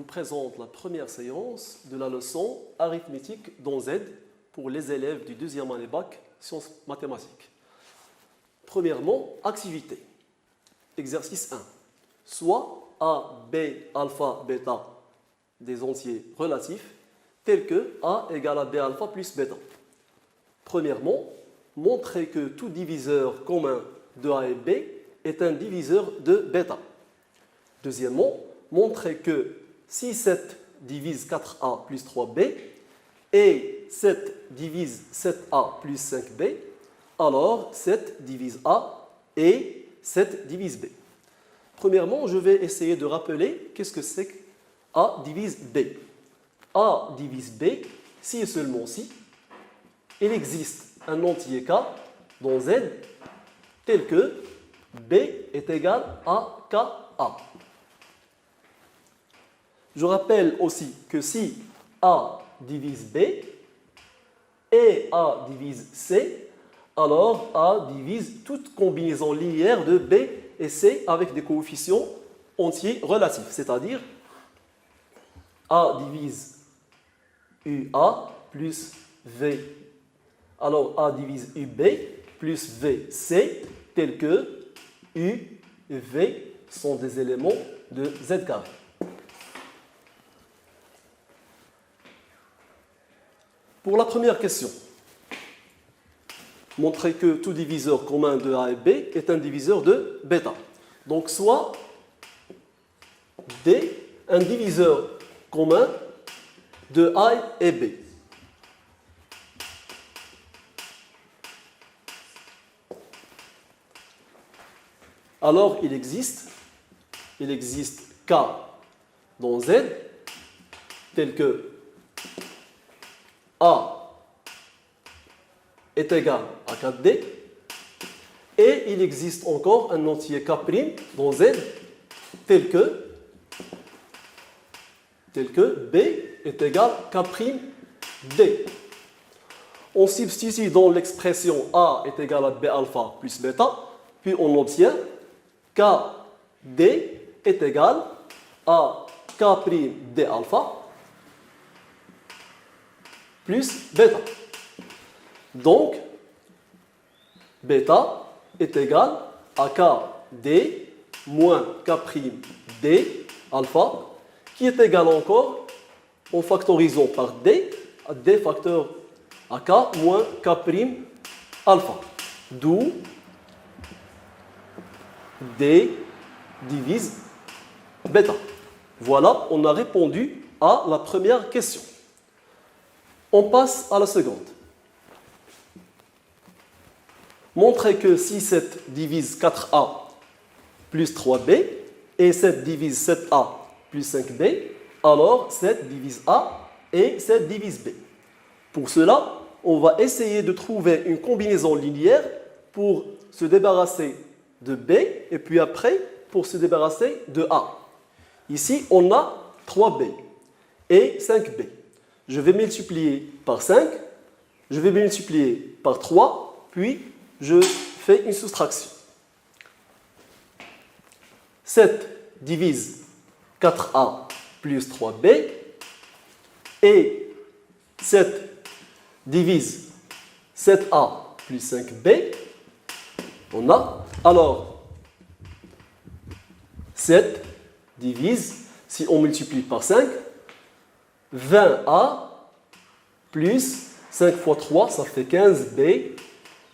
présente la première séance de la leçon arithmétique dans Z pour les élèves du deuxième année bac sciences mathématiques. Premièrement, activité. Exercice 1. Soit A, B, alpha, bêta des entiers relatifs tels que A égale à B alpha plus bêta. Premièrement, montrer que tout diviseur commun de A et B est un diviseur de bêta. Deuxièmement, montrer que si 7 divise 4A plus 3B et 7 divise 7A plus 5B, alors 7 divise A et 7 divise B. Premièrement, je vais essayer de rappeler qu'est-ce que c'est que A divise B. A divise B si et seulement si il existe un entier K dans Z tel que B est égal à KA. Je rappelle aussi que si A divise B et A divise C, alors A divise toute combinaison linéaire de B et C avec des coefficients entiers relatifs, c'est-à-dire A divise UA plus V. Alors A divise UB plus VC, tel que U et V sont des éléments de Z carré. Pour la première question, montrer que tout diviseur commun de A et B est un diviseur de bêta. Donc soit D, un diviseur commun de A et B. Alors il existe K dans Z tel que A est égal à 4D et il existe encore un entier K' dans Z tel que B est égal à K'D. On substitue dans l'expression A est égal à B alpha plus bêta, puis on obtient KD est égal à K'D alpha plus bêta. Donc, bêta est égal à KD moins K'D alpha, qui est égal encore, en factorisant par D, à D facteur à K moins K' alpha. D'où D divise bêta. Voilà, on a répondu à la première question. On passe à la seconde. Montrer que si 7 divise 4A plus 3B et 7 divise 7A plus 5B, alors 7 divise A et 7 divise B. Pour cela, on va essayer de trouver une combinaison linéaire pour se débarrasser de B et puis après pour se débarrasser de A. Ici, on a 3B et 5B. Je vais multiplier par 5, je vais multiplier par 3, puis je fais une soustraction. 7 divise 4A plus 3B et 7 divise 7A plus 5B. On a alors 7 divise, si on multiplie par 5, 20A plus 5 fois 3, ça fait 15B.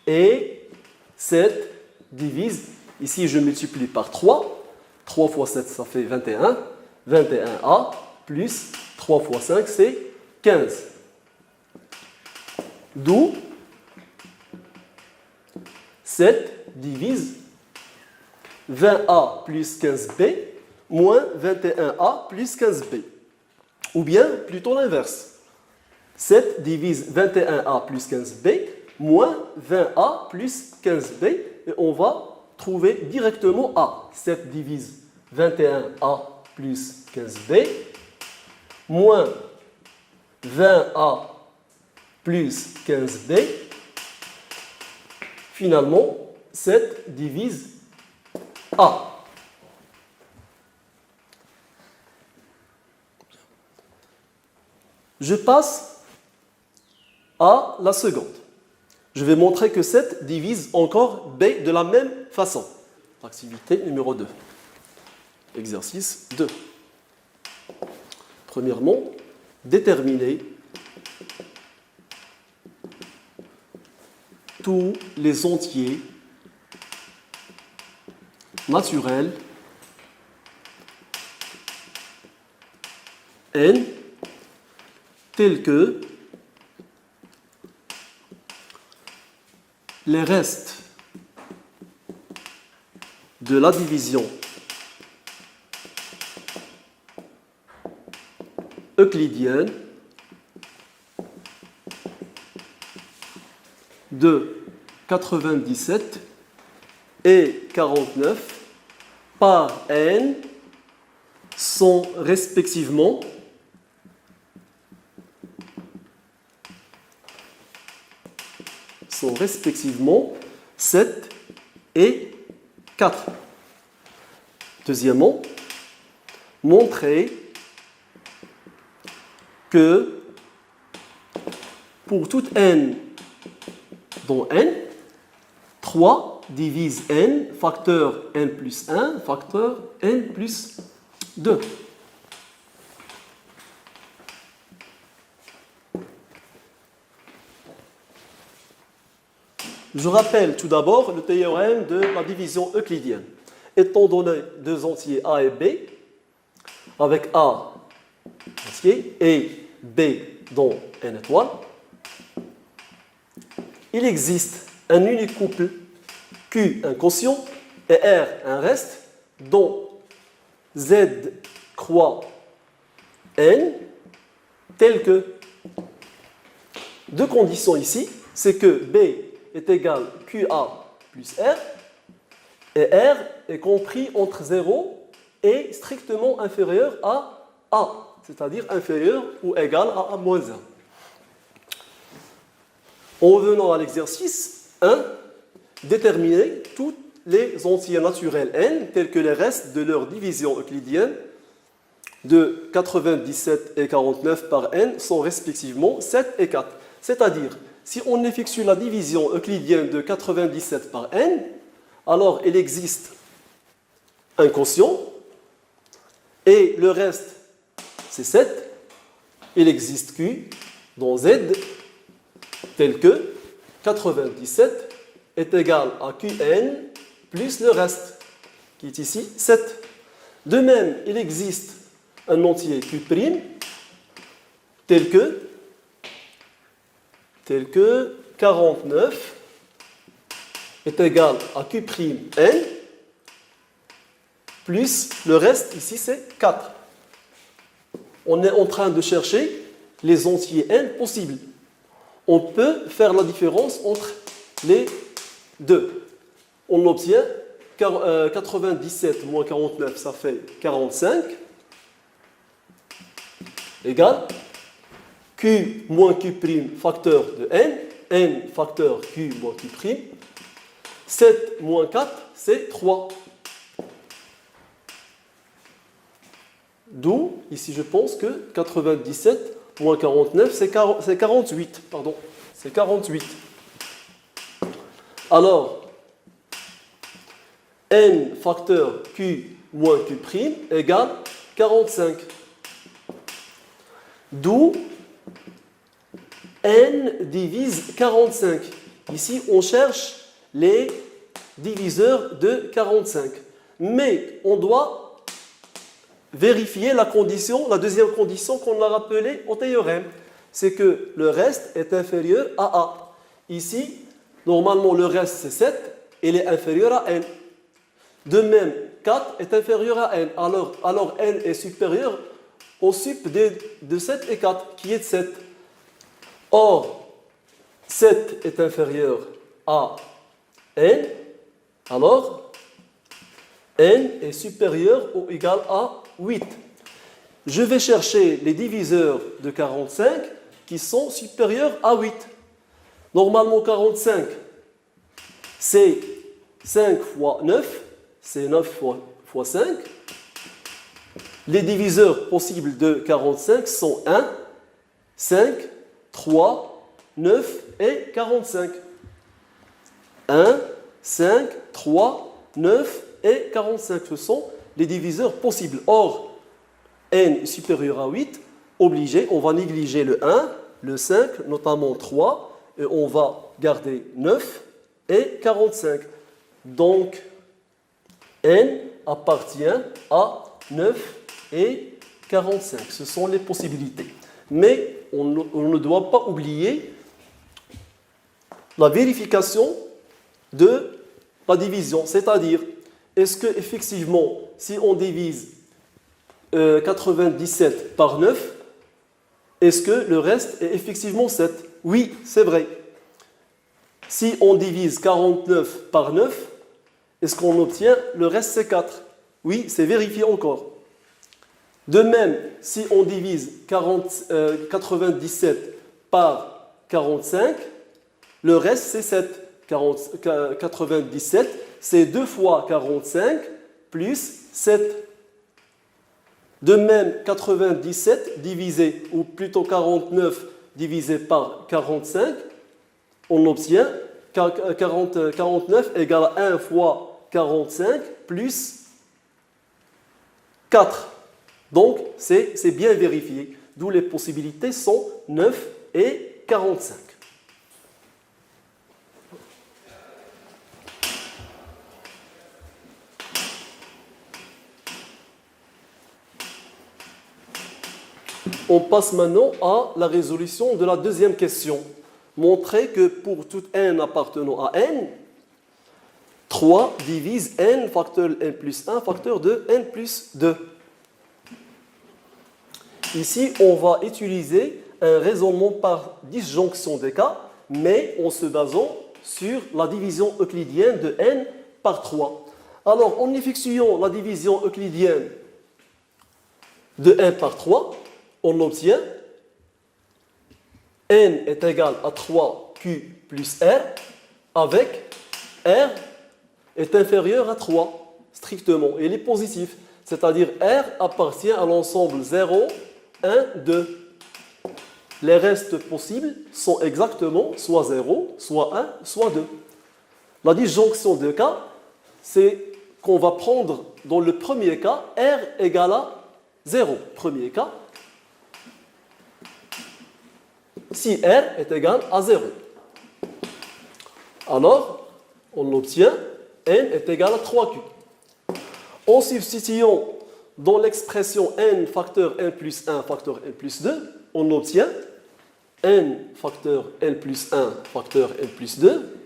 Et 7 divise, ici je multiplie par 3. 3 fois 7, ça fait 21. 21A plus 3 fois 5, c'est 15. D'où 7 divise 20A plus 15B moins 21A plus 15B. Ou bien plutôt l'inverse. 7 divise 21A plus 15B moins 20A plus 15B. Et on va trouver directement A. 7 divise 21A plus 15B moins 20A plus 15B. Finalement, 7 divise A. Je passe à la seconde. Je vais montrer que 7 divise encore B de la même façon. Activité numéro 2. Exercice 2. Premièrement, déterminer tous les entiers naturels n tels que les restes de la division euclidienne de 97 et 49 par n sont respectivement sont respectivement 7 et 4. Deuxièmement, montrer que pour toute n dont n, 3 divise n, facteur n plus 1, facteur n plus 2. Je rappelle tout d'abord le théorème de la division euclidienne. Étant donné deux entiers A et B, avec A entier et B dont n étoile, il existe un unique couple Q un quotient et R un reste dont Z croît n tel que deux conditions ici, c'est que B est égal QA plus R et R est compris entre 0 et strictement inférieur à A, c'est-à-dire inférieur ou égal à A moins 1. En revenant à l'exercice 1, déterminer tous les entiers naturels n tels que les restes de leur division euclidienne de 97 et 49 par n sont respectivement 7 et 4. C'est-à-dire, si on effectue la division euclidienne de 97 par n, alors il existe un quotient et le reste c'est 7. Il existe Q dont Z tel que 97 est égal à Qn plus le reste qui est ici 7. De même, il existe un entier Q' tel que 49 est égal à Q'N plus le reste, ici c'est 4. On est en train de chercher les entiers n possibles. On peut faire la différence entre les deux. On obtient 97 moins 49, ça fait 45, égale Q moins Q' facteur de n, n facteur Q moins Q', 7 moins 4, c'est 3. D'où, ici je pense que 97 moins 49, c'est 48. Pardon, c'est 48. Alors, n facteur Q moins Q' égale 45. D'où n divise 45. Ici, on cherche les diviseurs de 45. Mais on doit vérifier la deuxième condition qu'on a rappelée au théorème. C'est que le reste est inférieur à A. Ici, normalement, le reste c'est 7, il est inférieur à n. De même, 4 est inférieur à n. Alors n est supérieur au sup de 7 et 4, qui est de 7. Or, 7 est inférieur à n, alors n est supérieur ou égal à 8. Je vais chercher les diviseurs de 45 qui sont supérieurs à 8. Normalement, 45, c'est 5 fois 9, c'est 9 fois 5. Les diviseurs possibles de 45 sont 1, 5, 3, 9 et 45. 1, 5, 3, 9 et 45. Ce sont les diviseurs possibles. Or, n est supérieur à 8, obligé, on va négliger le 1, le 5, notamment 3, et on va garder 9 et 45. Donc, n appartient à 9 et 45. Ce sont les possibilités. Mais on ne doit pas oublier la vérification de la division, c'est-à-dire, est-ce que effectivement, si on divise 97 par 9, est-ce que le reste est effectivement 7? Oui, c'est vrai. Si on divise 49 par 9, est-ce qu'on obtient le reste c'est 4? Oui, c'est vérifié encore. De même, si on divise 97 par 45, le reste c'est 7. 97, c'est 2 fois 45 plus 7. De même, 97 divisé, ou plutôt 49 divisé par 45, on obtient 49 égale à 1 fois 45 plus 4. Donc, c'est bien vérifié. D'où les possibilités sont 9 et 45. On passe maintenant à la résolution de la deuxième question. Montrer que pour tout n appartenant à n, 3 divise n facteur n plus 1 facteur de n plus 2. Ici, on va utiliser un raisonnement par disjonction des cas, mais en se basant sur la division euclidienne de n par 3. Alors, en effectuant la division euclidienne de n par 3, on obtient n est égal à 3q plus r avec r est inférieur à 3 strictement. Et il est positif, c'est-à-dire r appartient à l'ensemble 0, 1, 2. Les restes possibles sont exactement soit 0, soit 1, soit 2. La disjonction de cas, c'est qu'on va prendre dans le premier cas r égale à 0. Premier cas. Si r est égal à 0. Alors, on obtient n est égal à 3q. En substituant dans l'expression n facteur n plus 1 facteur n plus 2, on obtient n facteur n plus 1 facteur n plus 2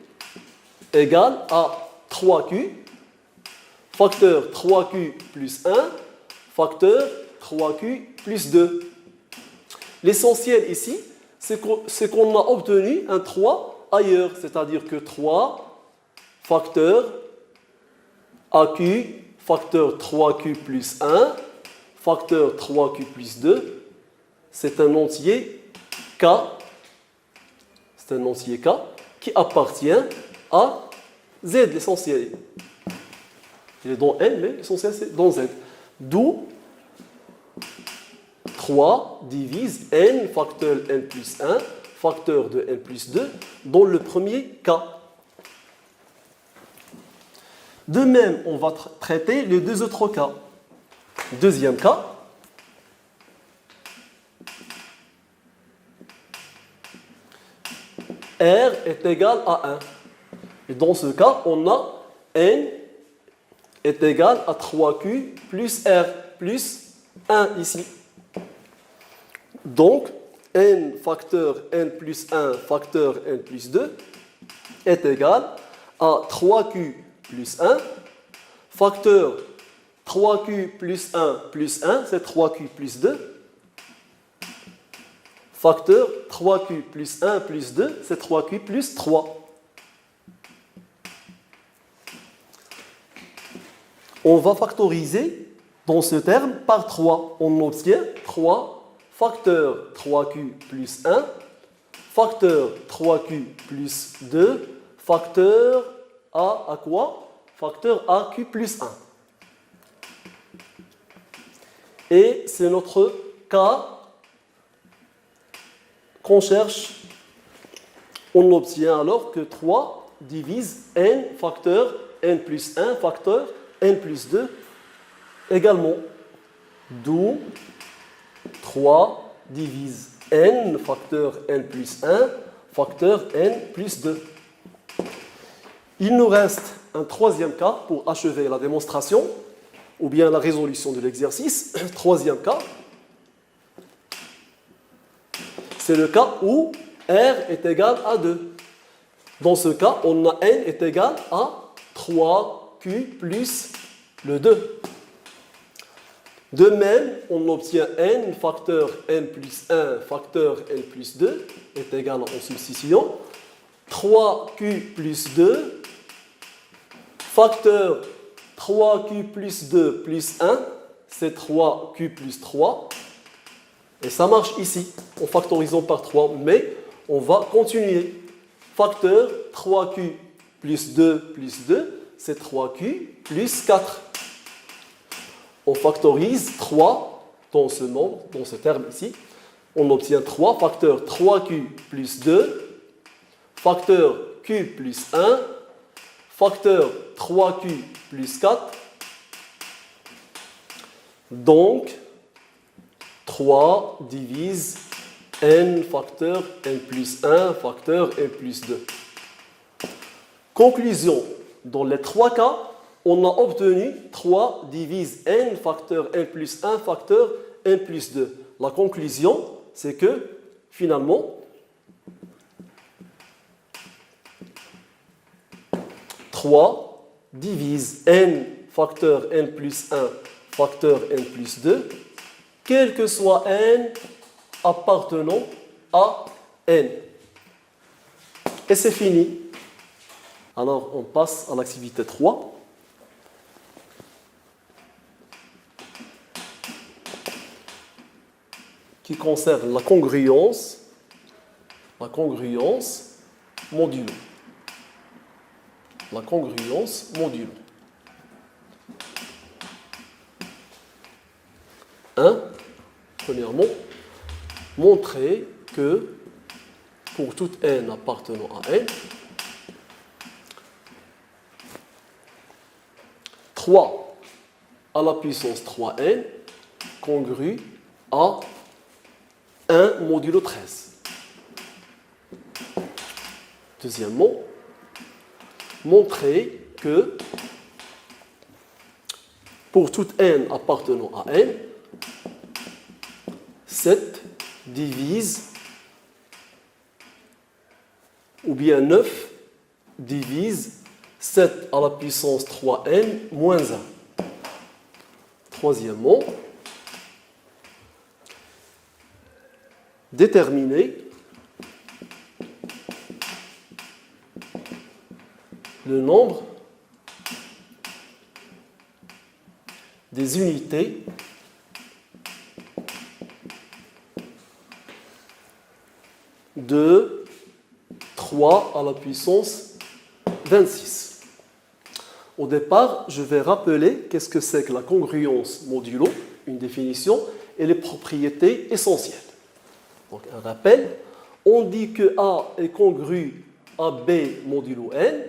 égale à 3q facteur 3q plus 1 facteur 3q plus 2. L'essentiel ici, c'est qu'on a obtenu un 3 ailleurs, c'est-à-dire que 3 facteur AQ facteur 3Q plus 1 facteur 3Q plus 2, c'est un entier K, c'est un entier K qui appartient à Z, l'essentiel. Il est dans N, mais l'essentiel c'est dans Z. D'où 3 divise n facteur n plus 1 facteur de n plus 2 dans le premier cas. De même, on va traiter les deux autres cas. Deuxième cas. R est égal à 1. Et dans ce cas, on a n est égal à 3q plus r plus 1 ici. Donc, n facteur n plus 1 facteur n plus 2 est égal à 3q plus 1 facteur 3q plus 1 plus 1, c'est 3q plus 2, facteur 3q plus 1 plus 2, c'est 3q plus 3. On va factoriser dans ce terme par 3. On obtient 3 facteur 3q plus 1, facteur 3q plus 2, facteur à quoi? Facteur aq plus 1. Et c'est notre cas qu'on cherche, on obtient alors que 3 divise n facteur n plus 1 facteur n plus 2 également. D'où 3 divise n facteur n plus 1 facteur n plus 2. Il nous reste un troisième cas pour achever la démonstration ou bien la résolution de l'exercice. Troisième cas, c'est le cas où R est égal à 2. Dans ce cas, on a n est égal à 3Q plus le 2. De même, on obtient n facteur n plus 1 facteur n plus 2 est égal en substitution 3Q plus 2 facteur 3Q plus 2 plus 1, c'est 3Q plus 3. Et ça marche ici, en factorisant par 3, mais on va continuer. Facteur 3Q plus 2, c'est 3Q plus 4. On factorise 3 dans ce nombre, dans ce terme ici. On obtient 3 facteur 3Q plus 2, facteur Q plus 1, facteur 3Q plus 4. Donc, 3 divise n facteur n plus 1 facteur n plus 2. Conclusion, dans les trois cas, on a obtenu 3 divise n facteur n plus 1 facteur n plus 2. La conclusion, c'est que finalement, 3 divise n facteur n plus 1 facteur n plus 2, quel que soit n appartenant à n. Et c'est fini. Alors, on passe à l'activité 3. Qui concerne la congruence modulo. La congruence modulo. 1. Premièrement, montrer que pour toute n appartenant à n, 3 à la puissance 3n congrue à 1 modulo 13. Deuxièmement, montrer que pour toute n appartenant à n, 7 divise, ou bien 9 divise 7 à la puissance 3n moins 1. Troisièmement, déterminer le nombre des unités de 3 à la puissance 26. Au départ, je vais rappeler qu'est-ce que c'est que la congruence modulo, une définition, et les propriétés essentielles. Donc un rappel, on dit que A est congru à B modulo n,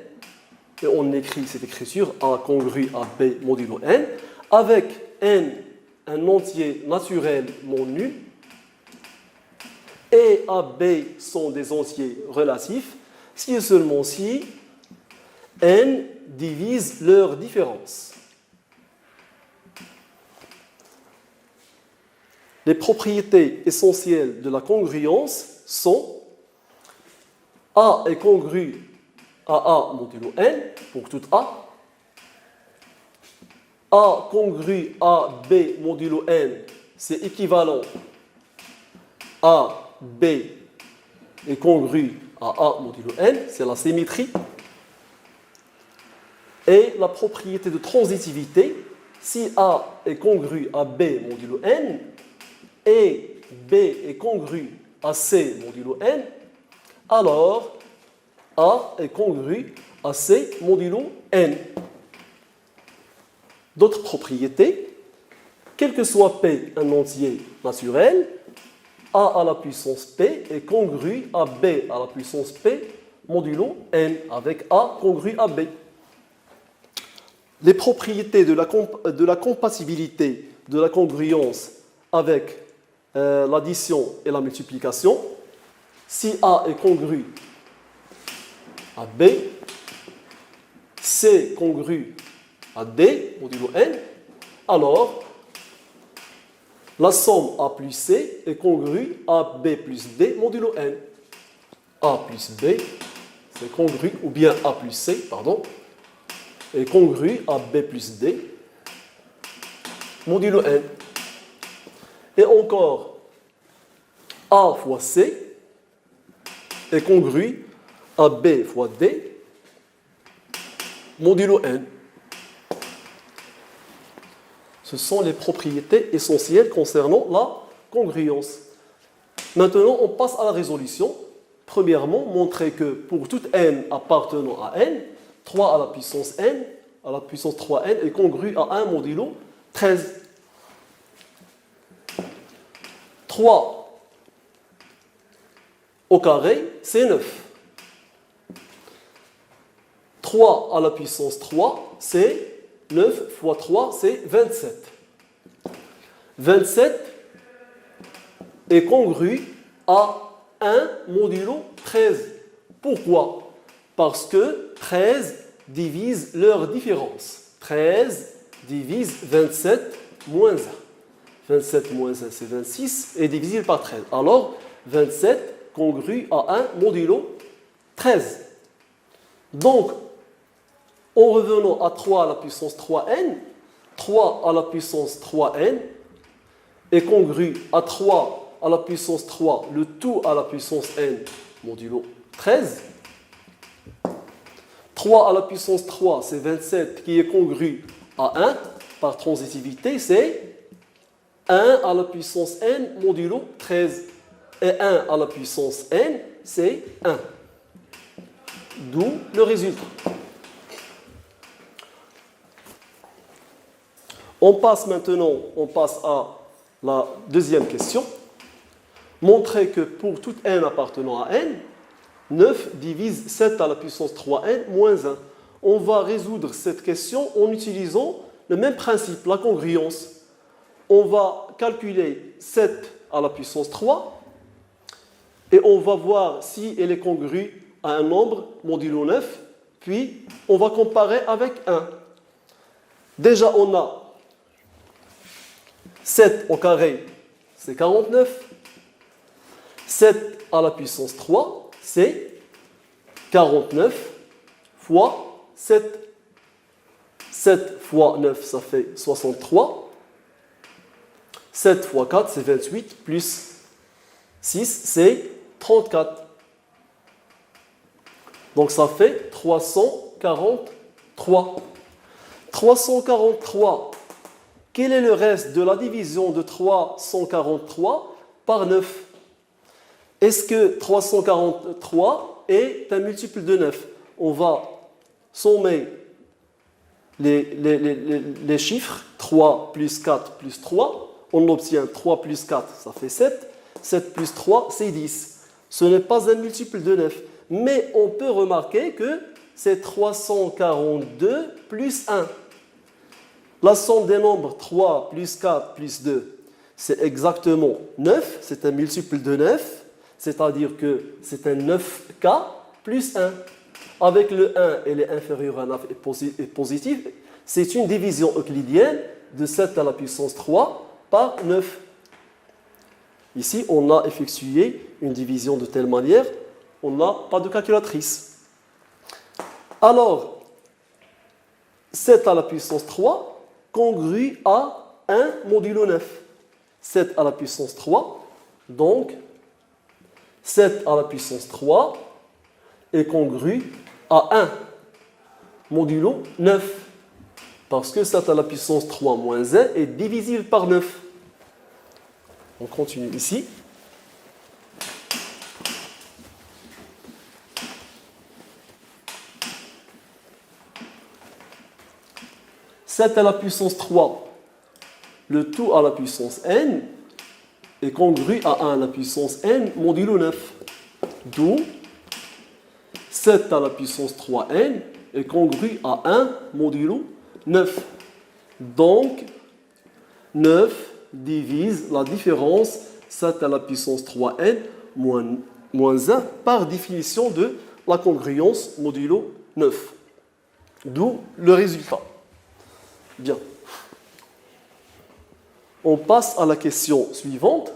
et on écrit cette écriture A congru à B modulo n, avec n un entier naturel non nul, et A, B sont des entiers relatifs, si et seulement si n divise leur différence. Les propriétés essentielles de la congruence sont A est congru à A modulo n pour toute A, A congru à B modulo n, c'est équivalent à B est congru à A modulo n, c'est la symétrie. Et la propriété de transitivité, si A est congru à B modulo n et B est congru à C modulo n, alors A est congru à C modulo n. D'autres propriétés, quel que soit P un entier naturel, A à la puissance P est congru à B à la puissance P modulo N, avec A congru à B. Les propriétés de la compatibilité de la congruence avec l'addition et la multiplication. Si A est congru à B, C congru à D, modulo N, alors la somme A plus C est congrue à B plus D, modulo N. A plus B, c'est congru, ou bien A plus C, pardon, est congru à B plus D, modulo N. Et encore, A fois C est congru à B fois D, modulo N. Ce sont les propriétés essentielles concernant la congruence. Maintenant, on passe à la résolution. Premièrement, montrer que pour toute n appartenant à n, 3 à la puissance n, à la puissance 3n est congru à 1 modulo 13. 3 au carré, c'est 9. 3 à la puissance 3, c'est 9 fois 3, c'est 27. 27 est congru à 1 modulo 13. Pourquoi? Parce que 13 divise leur différence. 13 divise 27 moins 1. 27 moins 1, c'est 26, et divisible par 13. Alors, 27 congru à 1 modulo 13. Donc, en revenant à 3 à la puissance 3n, 3 à la puissance 3n est congru à 3 à la puissance 3, le tout à la puissance n, modulo 13. 3 à la puissance 3, c'est 27 qui est congru à 1. Par transitivité, c'est 1 à la puissance n, modulo 13. Et 1 à la puissance n, c'est 1. D'où le résultat. On passe à la deuxième question. Montrer que pour toute n appartenant à n, 9 divise 7 à la puissance 3n moins 1. On va résoudre cette question en utilisant le même principe, la congruence. On va calculer 7 à la puissance 3 et on va voir si elle est congrue à un nombre modulo 9, puis on va comparer avec 1. Déjà, on a 7 au carré, c'est 49. 7 à la puissance 3, c'est 49 fois 7. 7 fois 9, ça fait 63. 7 fois 4, c'est 28, plus 6, c'est 34. Donc ça fait 343. 343. Quel est le reste de la division de 343 par 9? Est-ce que 343 est un multiple de 9? On va sommer les chiffres. 3 plus 4 plus 3. On obtient 3 plus 4, ça fait 7. 7 plus 3, c'est 10. Ce n'est pas un multiple de 9. Mais on peut remarquer que c'est 342 plus 1. La somme des nombres 3 plus 4 plus 2, c'est exactement 9. C'est un multiple de 9. C'est-à-dire que c'est un 9K plus 1. Avec le 1, elle est inférieure à 9 et positive. C'est une division euclidienne de 7 à la puissance 3 par 9. Ici, on a effectué une division de telle manière, on n'a pas de calculatrice. Alors, 7 à la puissance 3 congrue à 1 modulo 9. 7 à la puissance 3, donc 7 à la puissance 3 est congru à 1 modulo 9. Parce que 7 à la puissance 3 moins 1 est divisible par 9. On continue ici. « 7 à la puissance 3, le tout à la puissance n, est congru à 1 à la puissance n modulo 9. D'où 7 à la puissance 3n est congru à 1 modulo 9. Donc, 9 divise la différence 7 à la puissance 3n moins 1 par définition de la congruence modulo 9. D'où le résultat. Bien. On passe à la question suivante.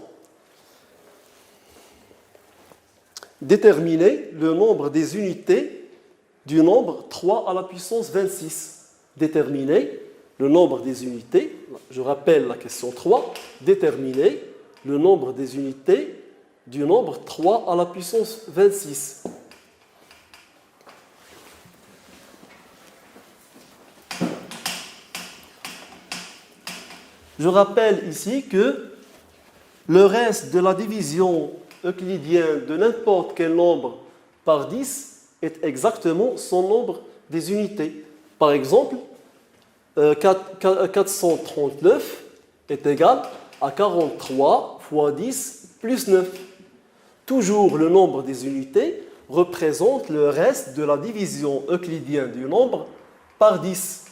Déterminer le nombre des unités du nombre 3 à la puissance 26. Déterminer le nombre des unités, je rappelle la question 3, déterminer le nombre des unités du nombre 3 à la puissance 26. Je rappelle ici que le reste de la division euclidienne de n'importe quel nombre par 10 est exactement son nombre des unités. Par exemple, 439 est égal à 43 fois 10 plus 9. Toujours le nombre des unités représente le reste de la division euclidienne du nombre par 10.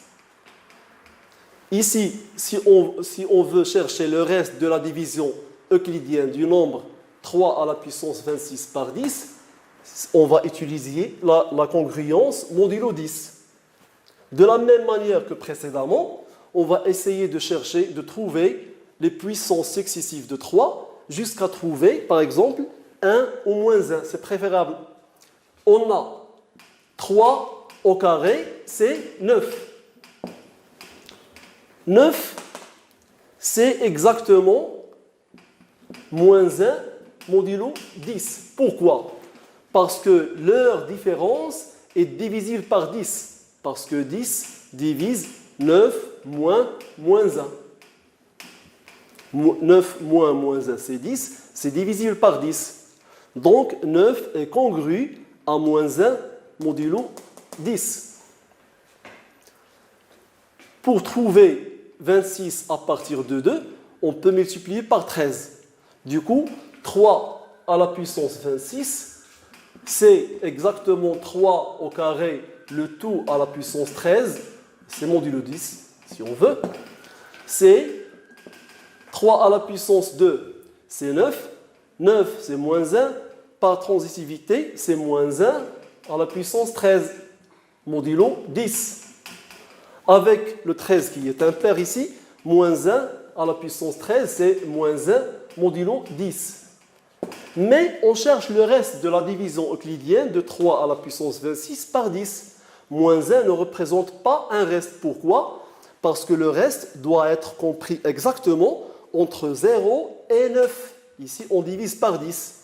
Ici, si on veut chercher le reste de la division euclidienne du nombre 3 à la puissance 26 par 10, on va utiliser la congruence modulo 10. De la même manière que précédemment, on va essayer de trouver les puissances successives de 3 jusqu'à trouver, par exemple, 1 ou moins 1. C'est préférable. On a 3 au carré, c'est 9. 9, c'est exactement moins 1 modulo 10. Pourquoi? Parce que leur différence est divisible par 10. Parce que 10 divise 9 moins 1. 9 moins 1, c'est 10. C'est divisible par 10. Donc, 9 est congru à moins 1 modulo 10. Pour trouver 26 à partir de 2, on peut multiplier par 13. Du coup, 3 à la puissance 26, c'est exactement 3 au carré, le tout à la puissance 13, c'est modulo 10, si on veut. C'est 3 à la puissance 2, c'est 9. 9, c'est moins 1. Par transitivité, c'est moins 1 à la puissance 13, modulo 10. Avec le 13 qui est impair ici, moins 1 à la puissance 13, c'est moins 1 modulo 10. Mais on cherche le reste de la division euclidienne de 3 à la puissance 26 par 10. Moins 1 ne représente pas un reste. Pourquoi? Parce que le reste doit être compris exactement entre 0 et 9. Ici, on divise par 10.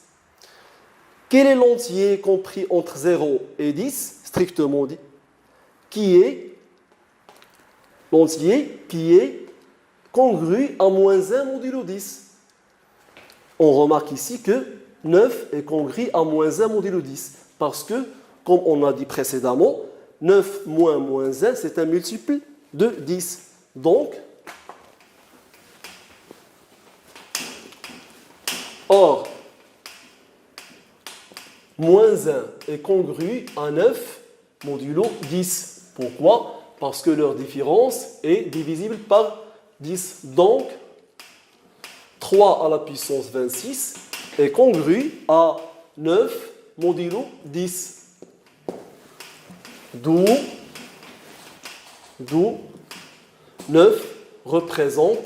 Quel est l'entier compris entre 0 et 10, strictement dit? Qui est l'entier qui est congru à moins 1 modulo 10. On remarque ici que 9 est congru à moins 1 modulo 10. Parce que, comme on a dit précédemment, 9 moins moins 1, c'est un multiple de 10. Donc, or, moins 1 est congru à 9 modulo 10. Pourquoi? Parce que leur différence est divisible par 10. Donc, 3 à la puissance 26 est congru à 9 modulo 10. D'où 9 représente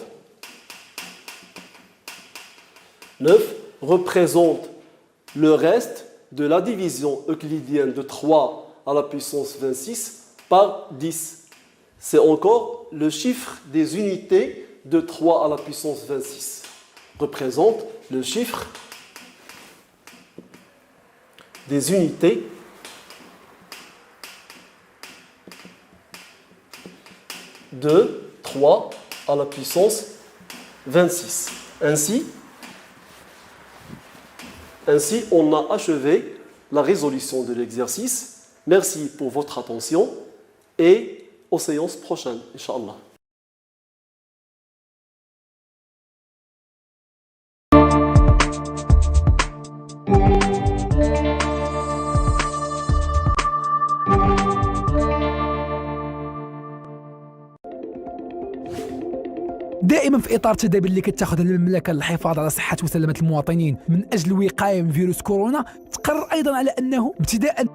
le reste de la division euclidienne de 3 à la puissance 26 par 10. C'est encore le chiffre des unités de 3 à la puissance 26. Représente le chiffre des unités de 3 à la puissance 26. Ainsi, on a achevé la résolution de l'exercice. Merci pour votre attention et aux séances prochaines, Inch'Allah. دائما في اطار التدابير اللي كتاخذها المملكه للحفاظ على صحه وسلامه المواطنين من اجل الوقايه من فيروس كورونا، تقرر ايضا على انه ابتداء